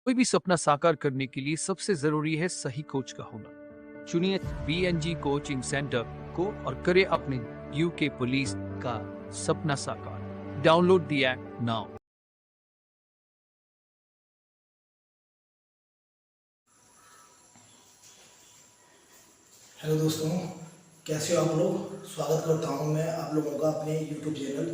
कोई भी सपना साकार करने के लिए सबसे जरूरी है सही कोच का होना। चुनिए BNG कोचिंग सेंटर को और करें अपने यूके पुलिस का सपना साकार। Download the app now. Hello दोस्तों, कैसे हो आप लोग। स्वागत करता हूं मैं आप लोगों का अपने YouTube channel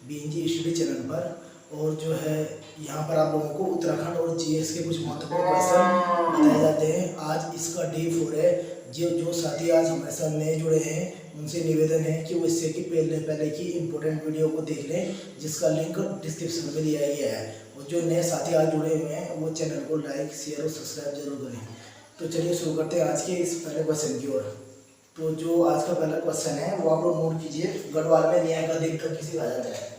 BNG study channel पर। और जो है यहां पर आप लोगों को उत्तराखंड और जीएस के कुछ महत्वपूर्ण क्वेश्चन बताए जाते हैं। आज इसका डे 4 है। जो साथी आज हमारे साथ नए जुड़े हैं उनसे निवेदन है कि वो इससे कि पहले की इम्पोर्टेंट वीडियो को देख लें, जिसका लिंक डिस्क्रिप्शन में दिया गया है। और जो नए साथी आज जुड़े हुए हैं वो चैनल को लाइक शेयर और सब्सक्राइब जरूर करें। तो चलिए शुरू करते हैं आज के इस पहले क्वेश्चन की ओर। तो जो आज का पहला क्वेश्चन है वो आप लोग नोट कीजिए। गढ़वाल में न्याय का देवता किसे कहा जाता है?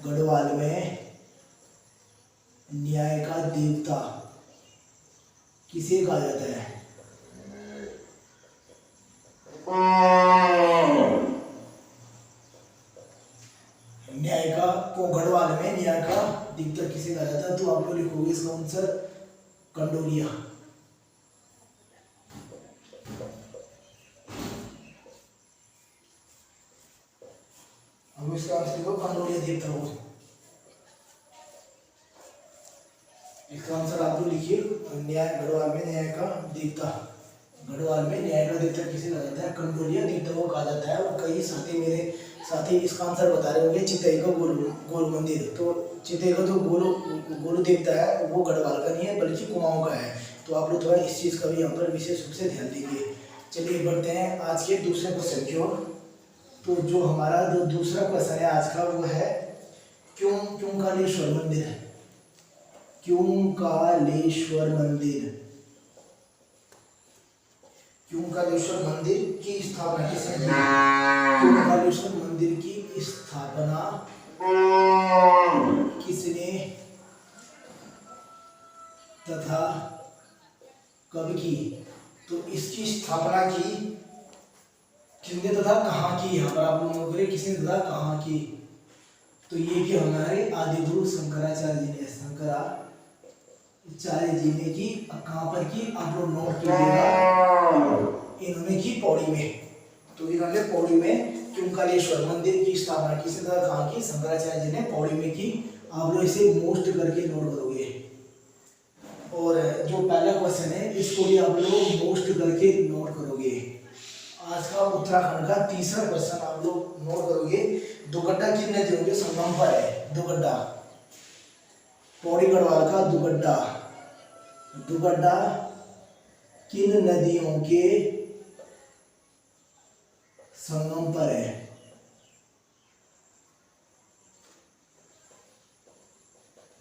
गढ़वाल में न्याय का देवता किसे कहा जाता है? न्याय का को गढ़वाल में न्याय का देवता किसे कहा जाता है? तो आप लोग लिखोगे इसका आंसर कंडोरिया। हम इसका आंसर लिखो कंडोरिया देवता हो। इसका आंसर आप लोग लिखिए न्याय गढ़वाल में न्याय का देवता। गढ़वाल में न्याय का देवता किसे कहा जाता है? कंडोरिया देवता को कहा जाता है। और कई साथी मेरे साथी इसका आंसर बता रहे होंगे चितई का गोल मंदिर। तो चितई का जो गोलू देवता है वो गढ़वाल का नहीं है बल्कि कुमाऊं का है। तो आप लोग थोड़ा इस चीज का भी यहाँ पर विशेष रूप से ध्यान देंगे। चलिए बढ़ते हैं आज के दूसरे क्वेश्चन की ओर। तो जो हमारा जो दूसरा क्वेश्चन है आज का वो है क्योंकालेश्वर मंदिर। क्योंकालेश्वर मंदिर क्योंकालेश्वर मंदिर की स्थापना किसने की? क्योंकालेश्वर मंदिर की स्थापना किसने तथा कब की? तो इसकी स्थापना की किसने तथा कहाँ की? यहाँ पर आप लोगों को किसने तथा कहाँ की? तो ये कि हमारे आदि गुरु शंकराचार्य जी ने की। कहाँ पर की? आप लोग नोट कीजिएगा। इन्होंने की पौड़ी में। तो इन्होंने पौड़ी में क्योंकालेश्वर मंदिर की स्थापना किसने तथा कहाँ की? शंकराचार्य जी ने पौड़ी में की। आप लोग इसे मोस्ट करके नोट करोगे। और जो पहला क्वेश्चन है इसको भी आप लोग मोस्ट करके नोट करोगे। आज का उत्तराखंड का तीसरा क्वेश्चन आप लोग नोट करोगे। दुगड्डा किन नदियों के संगम पर है? दुगड्डा पौड़ी गढ़वाल का दुगड्डा किन नदियों के संगम पर है?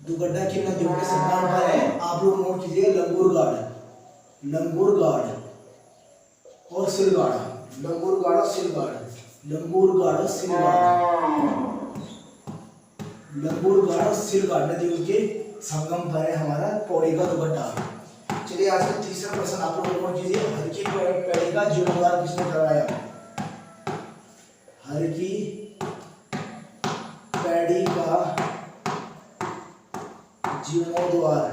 दुगड्डा किन नदियों के संगम पर है? आप लोग नोट कीजिए लंगूरगाड़ और सिलगाड़। लंगूरगाड़ और सिलगाड़ नदियों के संगम पर है हमारा पौड़ी का दुगड्डा। चलिए आज का तीसरा प्रश्न आप लोग नोट कीजिए। हर की पैड़ी का जीर्णोद्धार किसने करवाया? हर की पैड़ी का जीर्णोद्धार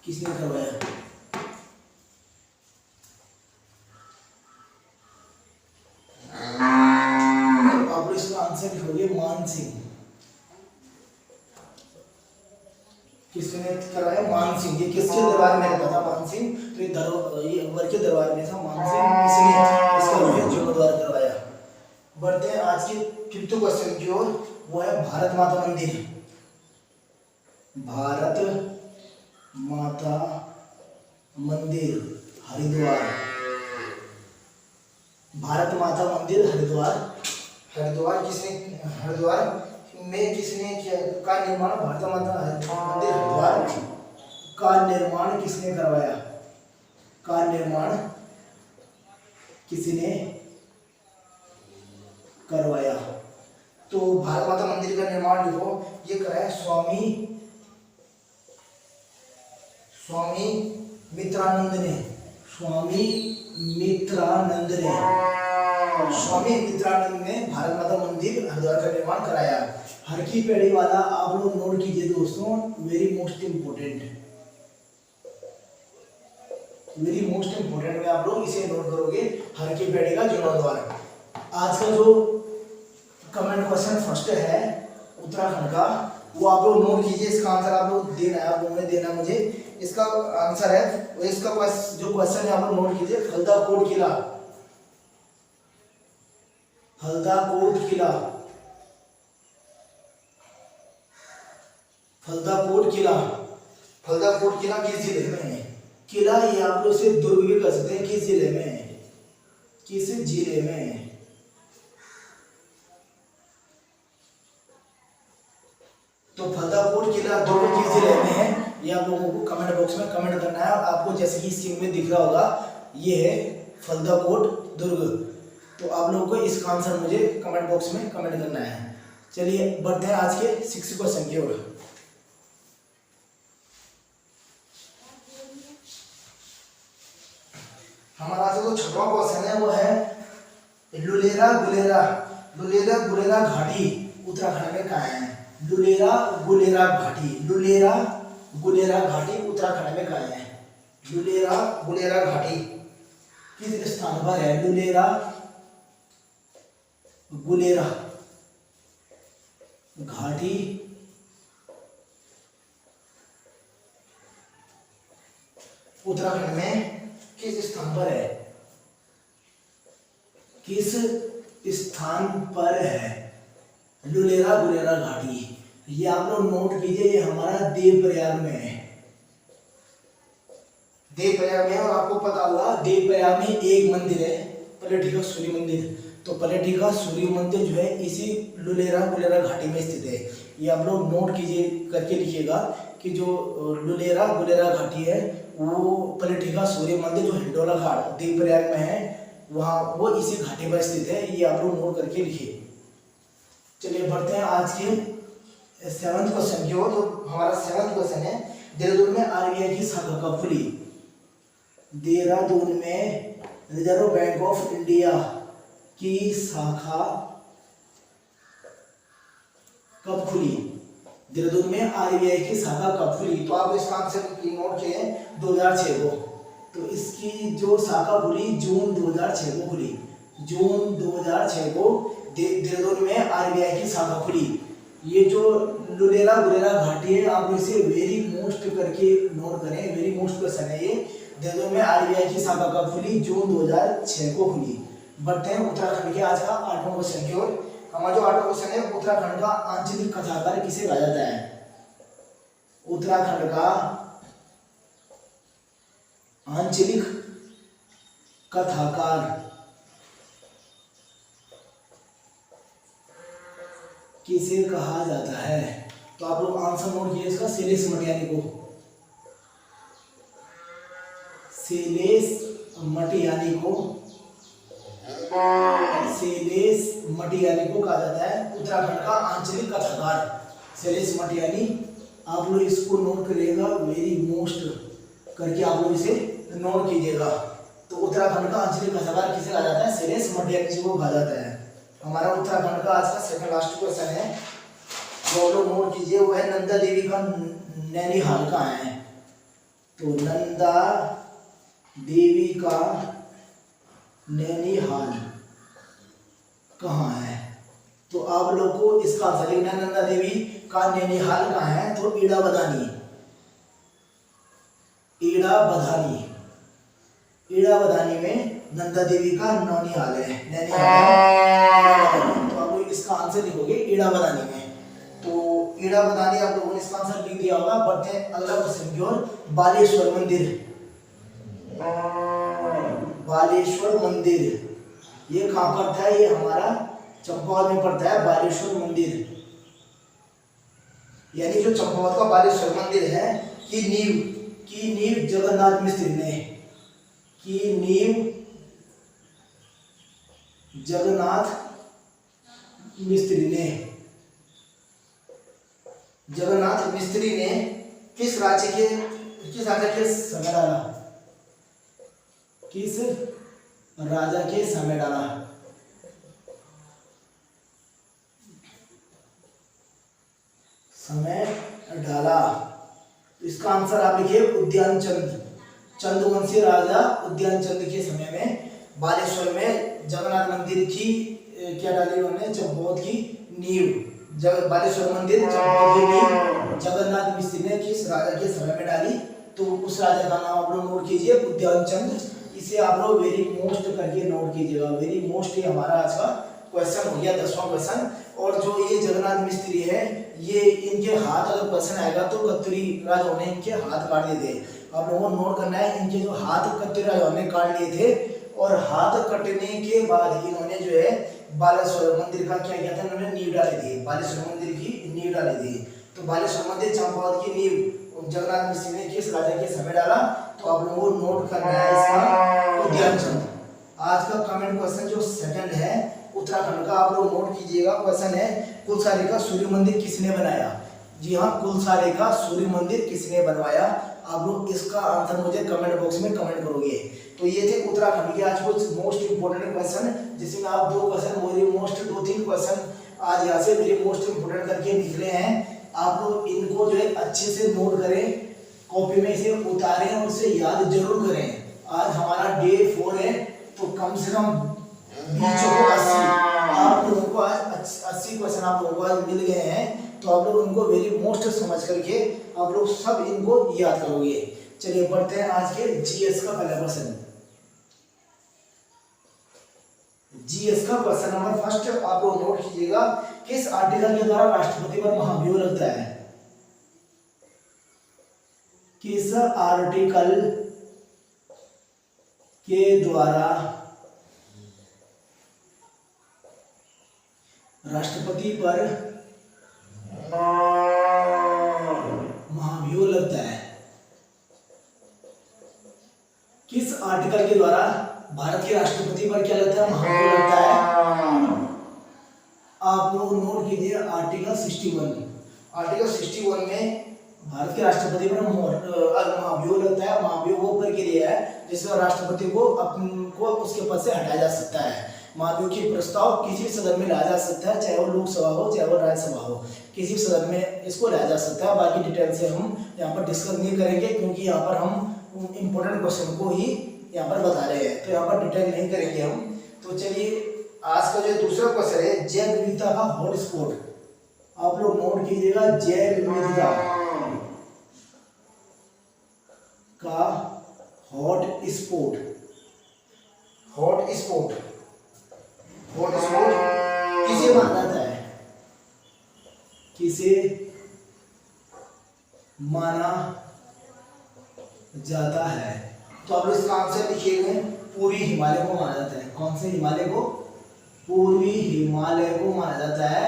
किसने करवाया? आप इसका आंसर लिखोगे मान सिंह। किसने करवाया? मान सिंह। ये किसके दरबार में रहता था मान सिंह? तो ये अकबर के दरबार में था मान सिंह। इसने इसका जीर्णोद्धार करवाया। बढ़ते हैं आज के फिफ्थ क्वेश्चन की ओर। वो है भारत माता मंदिर। भारत माता मंदिर हरिद्वार। भारत माता मंदिर हरिद्वार में किसने किया का निर्माण? भारत माता मंदिर हरिद्वार का निर्माण किसने करवाया? किसने करवाया? तो भारत माता मंदिर का निर्माण लिखो। ये कराया स्वामी मित्रानंद ने। स्वामी मित्रानंद ने भारत माता मंदिर हरिद्वार का निर्माण कराया। हर की पेड़ी वाला आप लोग नोट कीजिए दोस्तों, very most important, very most important में आप लोग इसे नोट करोगे, हर की पेड़ी का जीर्णोद्वार। आज का जो कमेंट क्वेश्चन फर्स्ट है उत्तराखंड का, वो आप लोग नोट कीजिए, इसका आंसर आप लोग देना है, आप लोगों ने देना मुझे। इसका आंसर है, इसका जो क्वेश्चन है आप लोग नोट कीजिए, हल्दा कोट किला, हल्दा कोट किला, फलदा कोट किला, फलदा कोट किला किस जिले में है? किला ये आप लोग से दुर्ग भी कर सकते हैं, किस जिले में है? किस जिले में है? तो फलदा कोट किला दुर्ग किस जिले में है, ये आप लोगों को कमेंट बॉक्स में कमेंट करना है। आपको जैसे कि स्क्रीन में दिख रहा होगा, ये है फलदा कोट दुर्ग। तो आप लोगों को इसका आंसर मुझे कमेंट बॉक्स में कमेंट करना है। चलिए बढ़ते हैं आज के 6 क्वेश्चन की ओर। हमारा जो छठवां क्वेश्चन है वो है लुलेरा गुलेरा, लुलेरा गुलेरा घाटी उत्तराखंड में कहाँ है? लुलेरा गुलेरा घाटी, लुलेरा गुलेरा घाटी उत्तराखंड में कहाँ है? लुलेरा गुलेरा घाटी किस स्थान पर है? लुलेरा गुलेरा घाटी उत्तराखंड में किस स्थान पर है? किस स्थान पर है लुलेरा गुलेरा घाटी? ये आप लोग नोट कीजिए, ये हमारा देवप्रयाग में है, देवप्रयाग में। और आपको पता होगा देवप्रयाग में एक मंदिर है, पलेठी का सूर्य मंदिर। तो पलेठी का सूर्य मंदिर जो है इसी लुलेरा गुलेरा घाटी में स्थित है। ये आप लोग नोट कीजिए, करके लिखिएगा कि जो लुलेरा गुलेरा घाटी है वो पलेठी का सूर्य मंदिर जो हिंडोला घाट देवप्रयाग में है, वहाँ वो इसी घाटी पर स्थित है। ये आप लोग नोट करके लिखिए। चलिए बढ़ते हैं आज के 7th क्वेश्चन की ओर। तो हमारा 7th क्वेश्चन है, देहरादून में आरबीआई की शाखा कब खुली? देहरादून में रिजर्व बैंक ऑफ इंडिया की शाखा कब खुली? देहरादून में आरबीआई की शाखा कब खुली? तो आप इसका आंसर नोट किए 2006 को। तो इसकी जो शाखा खुली जून 2006 को खुली, जून 2006 को देहरादून में आरबीआई की शाखा खुली। ये जो लुलेरा गुलेरा घाटी है आप इसे वेरी मोस्ट करके नोट करें, वेरी मोस्ट क्वेश्चन है ये। देहरादून में आरबीआई की शाखा कब खुली? जून 2006 को खुली। बढ़ते हैं उत्तराखंड के आज का 8वां क्वेश्चन की ओर। हमारा जो 8वां क्वेश्चन है, उत्तराखंड का आंचलिक कथाकार किसे कहा जाता है? उत्तराखंड का आंचलिक कथाकार किसे कहा जाता है? तो आप लोग आंसर नोट कीजिए इसका, शैलेश मटियानी को, शैलेश मटियानी को, शैलेश मटियानी को कहा जाता है उत्तराखंड का आंचलिक कथाकार, शैलेश मटियानी। आप लोग इसको नोट करिएगा, वेरी मोस्ट करके आप लोग इसे नोट कीजिएगा। तो उत्तराखंड का आंचलिक कथाकार किसे कहा जाता है? शैलेश मटियानी जी को कहा जाता है। हमारा उत्तराखंड का आज का सेकंड लास्ट क्वेश्चन है, जो लोग नोट कीजिए, वो है नंदा देवी का नैनीहाल कहाँ है? तो नंदा देवी का नैनीहाल कहाँ है? तो आप लोग को इसका आंसर लिखना है, नंदा देवी का नैनीहाल कहाँ है? तो ईड़ा बदानी, ईड़ा बदानी, ईड़ा बदानी में नंदा देवी का नैनीहाल है, नैनीहाल। तो आप लोग इसका आंसर लिखोगे ईड़ा बदानी में। तो ईड़ा बदानी आप लोगों ने इसका आंसर लिख दिया होगा। बढ़ते हैं अगला क्वेश्चन की ओर। बालेश्वर मंदिर, बालेश्वर मंदिर ये कहाँ पड़ता है? ये हमारा चंपावत में पड़ता है बालेश्वर मंदिर। यानी जो चंपावत का बालेश्वर मंदिर है की नींव जगन्नाथ मिस्त्री ने, की नींव जगन्नाथ मिस्त्री ने, जगन्नाथ मिस्त्री ने किस राज्य के समय डाला? किस राजा के समय डाला? समय डाला। तो इसका आंसर आप लिखिए उद्यान चंद। चंद्रवंशी राजा उद्यान चंद के समय में बालेश्वर में जगन्नाथ मंदिर की क्या डाली उन्होंने, चंपावत की नींव। बालेश्वर मंदिर चंपावत की नींव जगन्नाथ मिश्र ने किस राजा के समय में डाली, तो उस राजा का नाम आप लोग नोट कीजिए उद्यान चंद। इसे आप लोग वेरी मोस्ट करके नोट कीजिएगा। वेरी मोस्ट ये हमारा आज का क्वेश्चन हो गया, 10वां क्वेश्चन। और जो ये जगन्नाथ मिस्त्री है, ये इनके हाथ अगर क्वेश्चन आएगा तो कत्यूरी राजाओं ने इनके हाथ काट दिए थे। आप लोगों को नोट करना है, इनके जो हाथ कत्यूरी राजाओं ने काट लिए थे, और हाथ कटने के बाद इन्होंने जो है बालेश्वर मंदिर का क्या किया था, इन्होंने नींव डाली थी। बालेश्वर मंदिर की नींव डाली थी। तो बालेश्वर मंदिर चंपावत की नींव जगन्नाथ मिश्र ने किस राजा के समय डाला, तो आप लोगों को नोट करना है इसका उद्यान चंद। आज का कमेंट क्वेश्चन जो सेकंड है उत्तराखंड का, आप लोग नोट कीजिएगा। क्वेश्चन है कुलसारी का सूर्य मंदिर किसने बनाया। जी हाँ, कुलसारी का सूर्य मंदिर किसने बनवाया। आप लोग इसका आंसर मुझे कमेंट बॉक्स में कमेंट करोगे। तो ये थे उत्तराखंड के आज कुछ मोस्ट इंपोर्टेंट क्वेश्चन, जिसमें आप 2 क्वेश्चन वेरी मोस्ट 2-3 क्वेश्चन आज यहाँ से वेरी मोस्ट इंपोर्टेंट करके निकले हैं। आप लोग इनको जो है अच्छे से नोट करें, कॉपी में इसे उतारें और इसे याद जरूर करें। आज हमारा डे 4 है, तो कम से कम 80 आप लोगों को आज 80 क्वेश्चन आप लोगों को आज मिल गए हैं। तो आप लोग इनको वेरी मोस्ट समझ करके आप लोग सब इनको याद करोगे। चलिए बढ़ते हैं आज के जीएस का पहला क्वेश्चन। जीएस का क्वेश्चन नंबर फर्स्ट आप लोग नोट कीजिएगा। किस आर्टिकल के द्वारा राष्ट्रपति पर महाभियोग लगता है। किस आर्टिकल के द्वारा राष्ट्रपति पर महाभियोग लगता है। किस आर्टिकल के द्वारा भारत के राष्ट्रपति पर क्या लगता है, महाभियोग लगता है। आप लोग नोट कीजिए आर्टिकल 61। आर्टिकल 61 में भारत के राष्ट्रपति पर महाभियोग लगता है। महाभियोग वो प्रक्रिया है जिसमें राष्ट्रपति को उसके पद से हटाया जा सकता है। महाभियोग की प्रस्ताव किसी भी सदन में लाया जा सकता है, चाहे वो लोकसभा हो चाहे वो राज्यसभा हो, किसी भी सदन में इसको लाया जा सकता है। बाकी डिटेल से हम यहाँ पर डिस्कस नहीं करेंगे, क्योंकि यहाँ पर हम इम्पोर्टेंट क्वेश्चन को ही यहाँ पर बता रहे हैं, तो यहाँ पर डिटेल नहीं करेंगे हम। तो चलिए आज का जो दूसरा क्वेश्चन है जैव विविधता का हॉटस्पॉट। आप लोग नोट कीजिएगा जैव विविधता का हॉटस्पॉट। हॉटस्पॉट किसे माना जाता है, किसे माना जाता है। तो आप लोग इसका आंसर लिखिएगा पूर्वी हिमालय को माना जाता है। कौन से हिमालय को, पूर्वी हिमालय को माना जाता है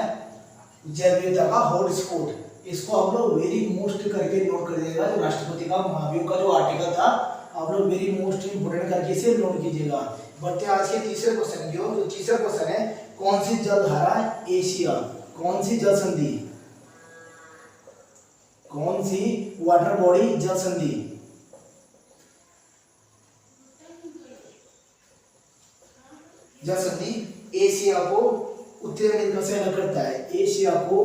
जैव विविधता का हॉटस्पॉट। इसको आप लोग वेरी मोस्ट करके नोट कर दीजिएगा। जो राष्ट्रपति का महाभियोग का जो आर्टिकल था, आप लोग वेरी मोस्ट इंपोर्टेंट करके इसे नोट कीजिएगा। बढ़ते आज के तीसरे क्वेश्चन की ओर। जो तीसरा क्वेश्चन है कौन सी जलधारा एशिया, कौन सी जल संधि, कौन सी वाटर बॉडी जल संधि एशिया को उत्तरी अमेरिका से अलग करता है। एशिया को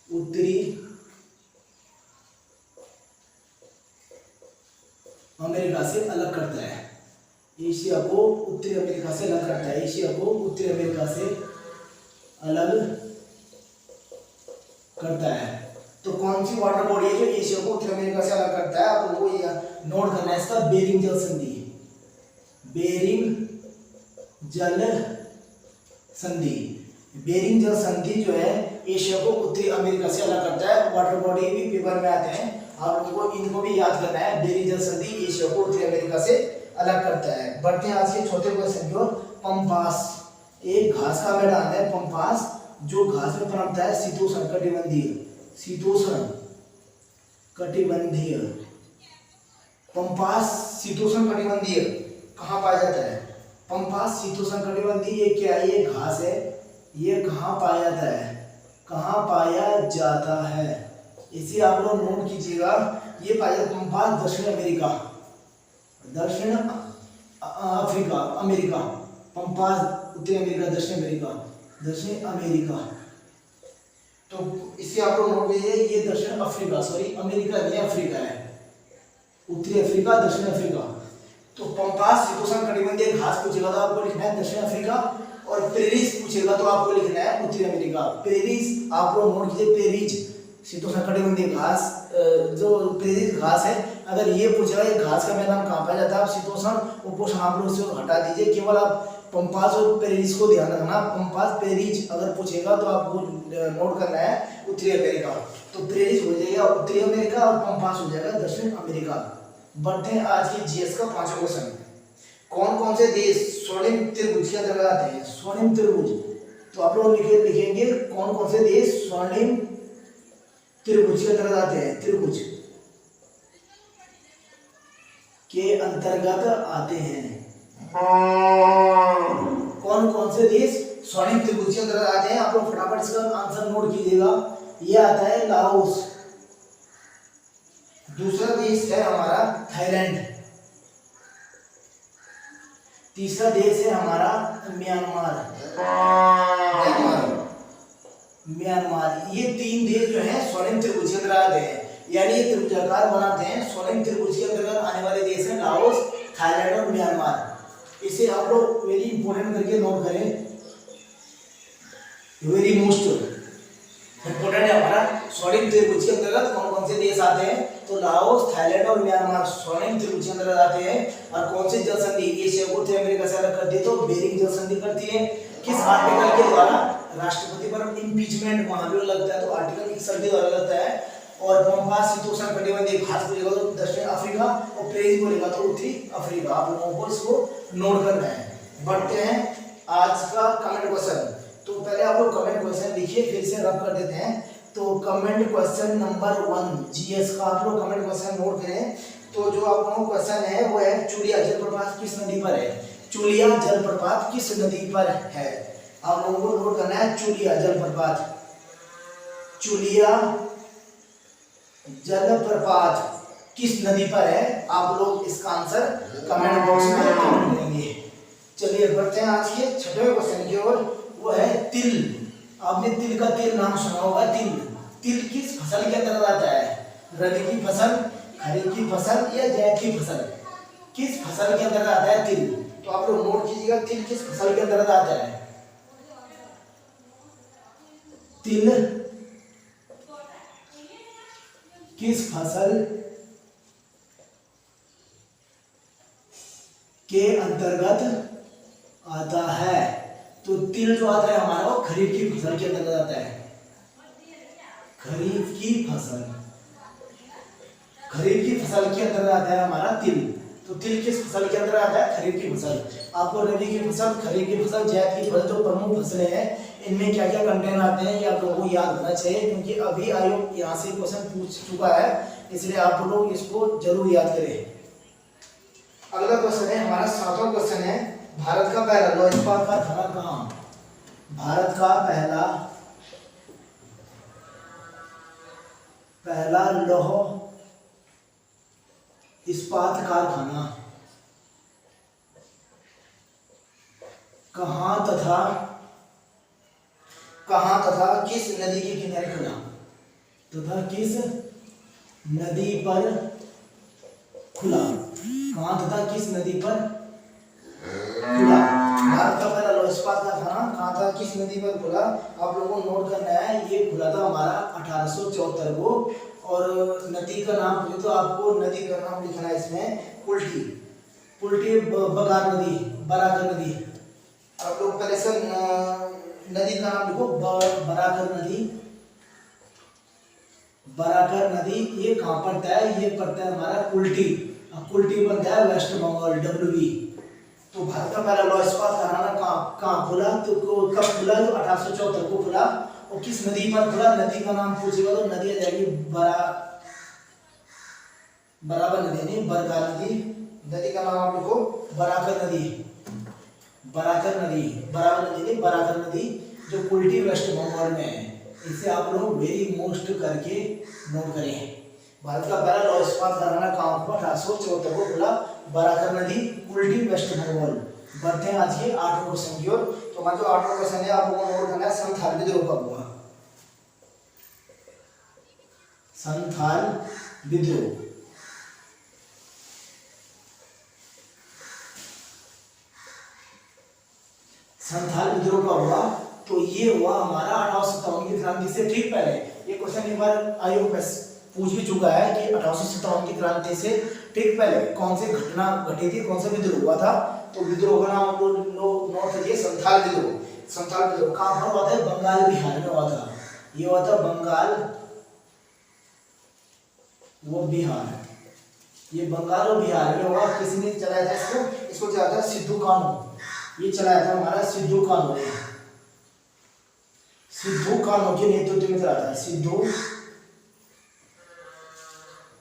उत्तरी अमेरिका से अलग करता है। एशिया को उत्तरी अमेरिका से अलग करता है। एशिया को उत्तरी अमेरिका से अलग करता है। तो कौन सी वाटर बॉडी है जो एशिया को उत्तरी अमेरिका से अलग करता है, आप लोगों को नोट करना है इसका बेरिंग जल संधि। बेरिंग जल संधि, बेरिंग जल संधि जो है एशिया को उत्तरी अमेरिका से अलग करता है। वाटर बॉडी भी पेपर में आते हैं, आप लोगों को इनको भी याद करना है। बेरिंग जल संधि एशिया को उत्तरी अमेरिका से अलग करता है। बढ़ते हैं आज के चौथे क्वेश्चन की ओर। पंपास एक घास का मैदान है। पंपास जो घास में पनपता है शीतोष्ण कटिबंधीय, शीतोष्ण कटिबंधीय। पंपास शीतोष्ण कटिबंधीय कहाँ पाया जाता है। पंपास शीतोष्ण कटिबंधीय ये क्या है, ये घास है। ये कहाँ पाया जाता है, कहाँ पाया जाता है, इसे आप लोग नोट कीजिएगा। ये पाया जाता है पंपास दक्षिण अमेरिका, दक्षिण अफ्रीका, अमेरिका। पंपास उत्तरी अमेरिका, दक्षिण अमेरिका, दक्षिण अमेरिका। तो इसे आप लोग नोट कीजिए, ये दक्षिण अफ्रीका, सॉरी अमेरिका नहीं अफ्रीका है, उत्तरी अफ्रीका, दक्षिण अफ्रीका। तो पंपास शीतोष्ण कटिबंधीय घास पूछेगा तो आपको लिखना है दक्षिण अफ्रीका, और पेरिस पूछेगा तो आपको लिखना है उत्तरी अमेरिका। पेरिस आप लोग नोट कीजिए, पेरिस शीतोष्ण कटिबंधीय घास, जो पेरिस घास है, अगर ये पूछेगा ये घास का मैदान कहाँ पाया जाता है, आप शीतोष्ण उपोष्ण आप लोग उससे हटा दीजिए, केवल आप पंपास और पेरिस को ध्यान रखना। पंपास पेरिस अगर पूछेगा तो आपको नोट करना है उत्तरी अमेरिका। तो पेरिस हो जाएगा उत्तरी अमेरिका और पंपास हो जाएगा दक्षिण अमेरिका। बढ़ते हैं आज के जीएस का 5वां क्वेश्चन। कौन कौन से देश स्वर्णिम त्रिभुज के अंतर्गत आते हैं? स्वर्णिम त्रिभुज, तो आप लोग लिखेंगे कौन कौन से देश स्वर्णिम त्रिभुज के अंतर्गत आते हैं, त्रिभुज के अंतर्गत आते हैं। कौन कौन से देश स्वर्णिम त्रिभुज के अंतर्गत आते हैं? आप लोग फटाफट इसका आंसर नोट कीजिएगा। ये आता है लाओस, दूसरा देश है हमारा थाईलैंड, तीसरा देश है हमारा म्यांमार। ये 3 देश जो हैं स्वर्णिम त्रिभुज के अंतर्गत आते हैं, यानी ये त्रिभुजाकार बनाते हैं। स्वर्णिम त्रिभुज के अंतर्गत आने वाले देश हैं लाओस, थाईलैंड और म्यांमार। इसे आप लोग वेरी इंपॉर्टेंट करके नोट करें, वेरी मोस्ट इंपॉर्टेंट है हमारा। स्वर्णिम त्रिभुज के अंतर्गत कौन कौन से देश आते हैं? तो लाओस, थाईलैंड और म्यांमार स्वर्णिम त्रिभुज के अंतर्गत आते हैं। और कौन सी जल संधि एशिया को उत्तरी अमेरिका से अलग करती है? तो बेरिंग जल संधि करती है। किस आर्टिकल के द्वारा? राष्ट्रपति पर इम्पीचमेंट महाभियोग लगता है तो आर्टिकल 61 के द्वारा लगता है। और पंपास शीतोष्ण कटिबंधीय घास बोलेगा तो दक्षिण अफ्रीका, और पेरिस बोलेगा तो उत्तरी अफ्रीका। आप लोगों को इसको नोट करना है। बढ़ते हैं आज का कमेंट क्वेश्चन। तो पहले आप लोग कमेंट क्वेश्चन लिखिए, फिर से रब कर देते हैं। तो कमेंट क्वेश्चन नंबर 1 जीएस का आप लोग कमेंट क्वेश्चन नोट करें। तो जो आप लोगों का क्वेश्चन है वो है चूलिया जलप्रपात किस नदी पर है? चूलिया जलप्रपात किस नदी पर है? आप लोगों को नोट करना है चूलिया जलप्रपात। चूलिया जलप्रपात किस नदी पर है? आप लोग इसका आंसर कमेंट बॉक्स में कमेंट करेंगे। चलिए बढ़ते हैं आज के 6वें क्वेश्चन की ओर, वो है तिल। आपने तिल का तिल नाम सुना होगा। तिल, तिल किस फसल के अंतर्गत आता है? रबी की फसल, खरीफ की फसल या जायद की फसल? किस फसल के अंतर्गत आता है तिल? तो आप लोग नोट कीजिएगा तिल किस फसल के अंतर्गत आता है। तिल किस फसल के अंतर्गत आता है? तो तिल जो आता है हमारा वो खरीफ की फसल के अंतर्गत आता है। खरीफ की फसल, खरीफ की फसल के अंतर्गत आता है हमारा तिल। तो तिल किस फसल के अंतर्गत आता है? खरीफ की फसल। आपको रबी की फसल, खरीफ की फसल, जायद की फसल जो प्रमुख फसलें हैं इनमें क्या क्या कंटेन आते हैं ये आप लोगों को याद होना चाहिए, क्योंकि अभी आयोग यहाँ से क्वेश्चन पूछ चुका है, इसलिए आप लोग इसको जरूर याद करें। अगला क्वेश्चन है हमारा 7वां क्वेश्चन है, भारत का पहला लौह इस्पात कारखाना कहाँ? भारत का पहला लौह इस्पात कारखाना कहाँ तथा किस नदी के किनारे खुला? तथा किस नदी पर खुला? कहाँ तथा किस नदी पर खुला? भारत का पहला लौह इस्पात कारखाना कहाँ था, किस नदी पर खुला? आप लोगों को नोट करना है। ये खुला था हमारा 1874 को। और नदी का नाम पूछे तो आपको नदी का नाम लिखना है इसमें पुल्टी बगार नदी, बराकर नदी। आप लोग पहले से नदी का नाम लिखो, बराकर नदी। ये कहाँ पड़ता है? ये पड़ता है हमारा कुल्टी बनता है वेस्ट बंगाल, WB। तो भारत का पहला लौह इस्पात कारखाना कहाँ खुला? तो कब खुला? जो 1874 को खुला। और किस नदी पर खुला? नदी का नाम पूछेगा तो नदी आ जाएगी बराबर नदी नहीं, बरकार नदी। नदी का नाम आप लिखो बराकर नदी, बराबर नदी नहीं, बराकर नदी, जो कुल्टी वेस्ट बंगाल में है। इसे आप लोग वेरी मोस्ट करके नोट करें। भारत का पहला लौह इस्पात कारखाना कहाँ खुला? 1874 को खुला, बराकर नदी, कुल्टी वेस्ट बंगाल। बढ़ते हैं आज के 8वें क्वेश्चन की ओर। तो हमारा जो 8वां क्वेश्चन है आप लोगों को नोट करना है, संथाल विद्रोह कब हुआ? संथाल विद्रोह। संथाल विद्रोह का हुआ, तो ये हुआ हमारा 1857 की क्रांति से ठीक पहले। ये क्वेश्चन एक बार आयोग पूछ भी चुका है कि 1857 की क्रांति से ठीक पहले कौन सी घटना घटी थी, कौन सा विद्रोह हुआ था। तो विद्रोह का नाम आप लोग नोट कीजिए, संथाल विद्रोह। संथाल विद्रोह कहाँ पर हुआ था? बंगाल बिहार में हुआ था। ये हुआ था बंगाल वो बिहार, ये बंगाल और बिहार में हुआ। किसने चलाया था इसको चलाया था सिद्धू कानू। ये चलाया था हमारा सिद्धू कानू ने, सिद्धू कानू के नेतृत्व में चला था। सिद्धू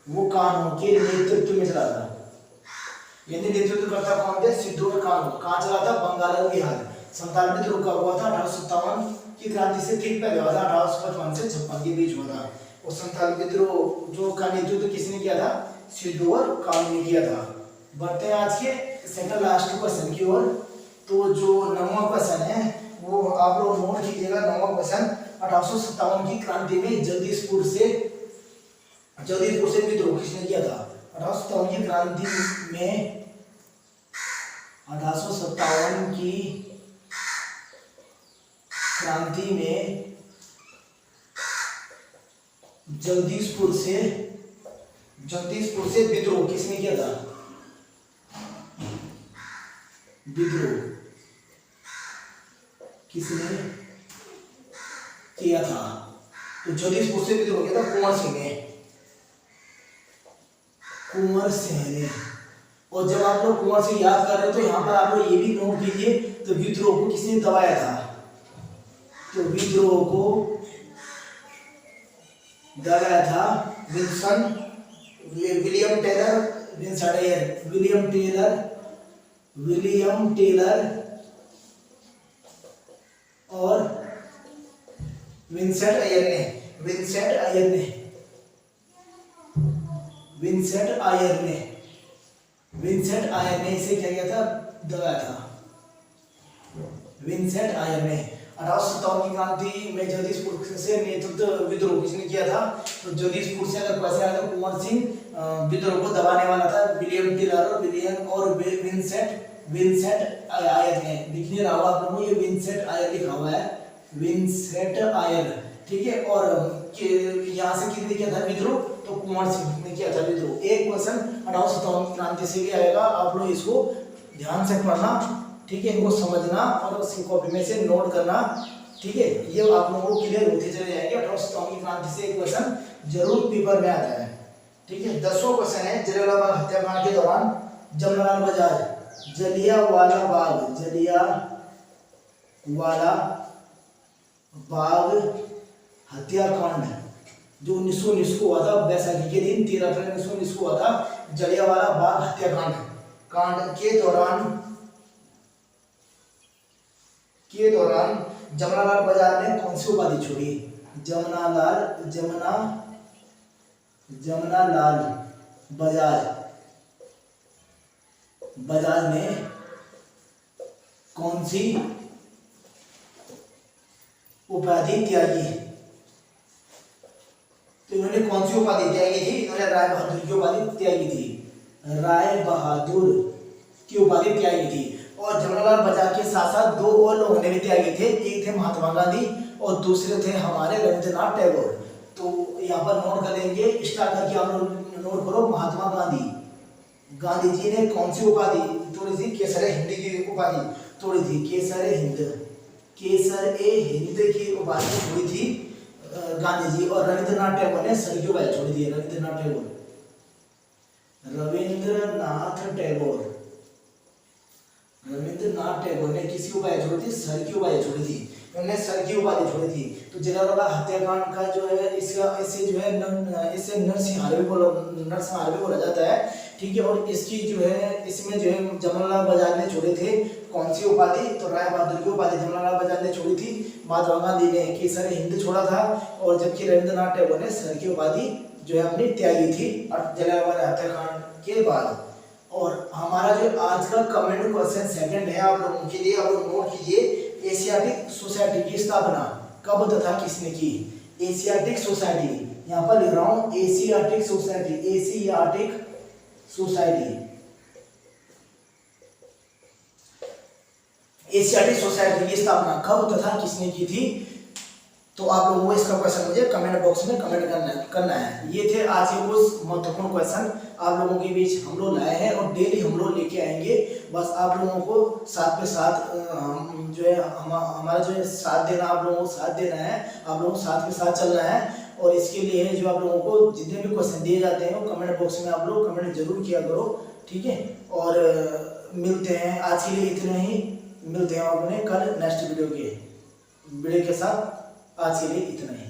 वो कानू के नेतृत्व में चला था। यानी नेतृत्व करता कौन थे? सिद्धू और कानू। कहाँ चला था? बंगाल और बिहार। संथाल विद्रोह का हुआ था 1857 की क्रांति से ठीक पहले हुआ था, 1855 से 56 के बीच हुआ था। और संथाल विद्रोह जो का नेतृत्व किसने किया था? सिद्धू और कानू ने किया था। बढ़ते हैं आज के सेकंड लास्ट क्वेश्चन की ओर। तो जो 9वां क्वेश्चन है वो आप लोग नोट कीजिएगा। 9वां क्वेश्चन, 1857 की क्रांति में जगदीशपुर से विद्रोह किसने किया था? 1857 की क्रांति में 1857 की क्रांति में जगदीशपुर से विद्रोह किसने किया था? विद्रोह किसने किया था? तो जगदीशपुर से विद्रोह किया था कुंवर सिंह ने। कुंवर सिंह ने। और जब आप लोग कुंवर सिंह याद कर रहे हो तो यहाँ पर आप लोग ये भी नोट कीजिए, तो विद्रोह को किसने दबाया था? तो विद्रोह को दबाया था विलियम टेलर और विंसेंट आयर ने इसे क्या किया था? दबाया था। विंसेंट आयर ने 1857 की क्रांति में जगदीशपुर से नेतृत्व विद्रोह किसने किया था? तो जगदीशपुर से अगर क्वेश्चन आया तो कुंवर सिंह विद्रोह को दबाने वाला था। विलियम टेलर और विंसेंट आयर ने। दिख नहीं रहा होगा आप लोगों को, ये विंसेंट आयर लिखा हुआ है, विंसेंट आयर, ठीक है। और यहाँ से किसने किया था विद्रोह? तो कुंवर सिंह ने किया था विद्रोह। एक क्वेश्चन 1857 की क्रांति से भी आएगा, आप लोग इसको ध्यान से पढ़ना, ठीक है, इनको समझना और उसकी कॉपी में से नोट करना, ठीक है। ये आप लोगों को क्लियर होते चले जाएंगे। 1857 की क्रांति से एक क्वेश्चन जरूर पेपर में आता है, ठीक है। 10वां क्वेश्चन है, जलियांवाला हत्याकांड के दौरान जमनालाल बजाज जलियांवाला बाग हत्याकांड जो 1919 को हुआ था, बैसाखी के दिन 13 अप्रैल 1919 को हुआ था। जलियांवाला बाग हत्याकांड के दौरान जमनालाल बजाज ने कौन सी उपाधि छोड़ी? जमनालाल बजाज ने कौन सी उपाधि त्यागी? तो इन्होंने कौन सी उपाधि त्यागी थी? इन्होंने राय बहादुर की उपाधि त्यागी थी। राय बहादुर की उपाधि त्यागी थी। और जमनालाल बजाज के साथ साथ दो और लोगों ने भी त्यागी थे। एक थे महात्मा गांधी और दूसरे थे हमारे रविंद्रनाथ टैगोर। तो यहाँ पर नोट कर लेंगे, स्टार्ट करके आप लोग नोट करो। महात्मा गांधी जी ने कौन सी उपाधि तोड़ी थी? केसर हिंद की उपाधि तोड़ी थी। केसर ए हिंद की उपाधि छोड़ी थी गांधी जी। और रविंद्रनाथ टैगोर ने सर की उपाधि छोड़ी थी। रविंद्रनाथ टैगोर ने किसकी उपाधि छोड़ी थी? सर की उपाधि छोड़ी थी। उन्होंने सर की उपाधि छोड़ी थी। तो जलियांवाला हत्याकांड का जो है इसे जो है इसे नरसंहार भी बोला जाता है, ठीक है। और इसकी जो है इसमें जो है जमनालाल बजाज ने छोड़े थे कौन सी उपाधि? तो राय बहादुर की उपाधि जमनालाल बजाज ने छोड़ी थी। महात्मा गांधी ने केसर हिंद छोड़ा था और जबकि रविंद्रनाथ टैगोर ने सर की उपाधि जो है अपनी त्यागी थी जलियांवाला हत्याकांड के बाद। और हमारा जो आज का कमेंट क्वेश्चन सेकंड है आप लोगों के लिए, आप लोग नोट कीजिए। एशियाटिक सोसाइटी की स्थापना कब तथा किसने की? एशियाटिक सोसाइटी, यहाँ पर लिख रहा हूँ Asiatic society, Asiatic society, Asiatic society की स्थापना कब तथा किसने की थी? तो आप लोगों को इसका क्वेश्चन मुझे कमेंट बॉक्स में कमेंट करना है। ये थे आज के कुछ महत्वपूर्ण क्वेश्चन आप लोगों के बीच हम लोग लाए हैं और डेली हम लोग लेके आएंगे। बस आप लोगों को साथ पे साथ जो है हमारा जो है साथ देना, आप लोगों को साथ देना है, आप लोगों को साथ के साथ चलना है। और इसके लिए जो आप लोगों को जितने भी क्वेश्चन दिए जाते हैं वो कमेंट बॉक्स में आप लोग कमेंट जरूर किया करो, ठीक है। और मिलते हैं, आज के लिए इतना ही, मिलते हैं अपने कल नेक्स्ट वीडियो के साथ। आज के लिए इतना ही।